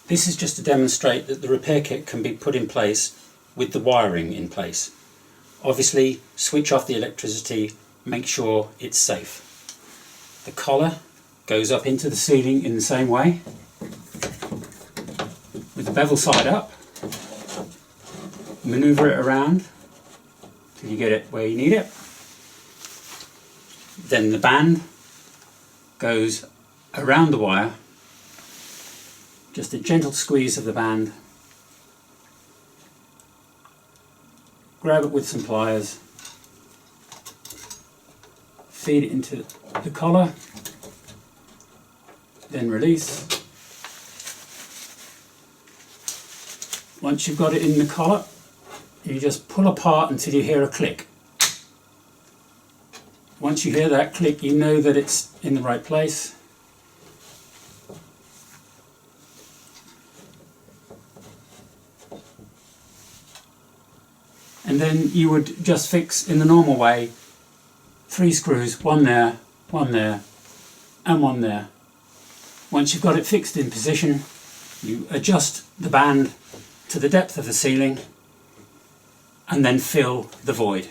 This is just to demonstrate that the repair kit can be put in place with the wiring in place. Obviously, switch off the electricity, make sure it's safe. The collar goes up into the ceiling in the same way, with the bevel side up. Maneuver it around till you get it where you need it. Then the band goes around the wire. Just a gentle squeeze of the band. Grab it with some pliers. Feed it into the collar. Then release. Once you've got it in the collar, you just pull apart until you hear a click. Once you hear that click, you know that it's in the right place. And then you would just fix in the normal way 3 screws, one there, and one there. Once you've got it fixed in position, you adjust the band to the depth of the ceiling and then fill the void.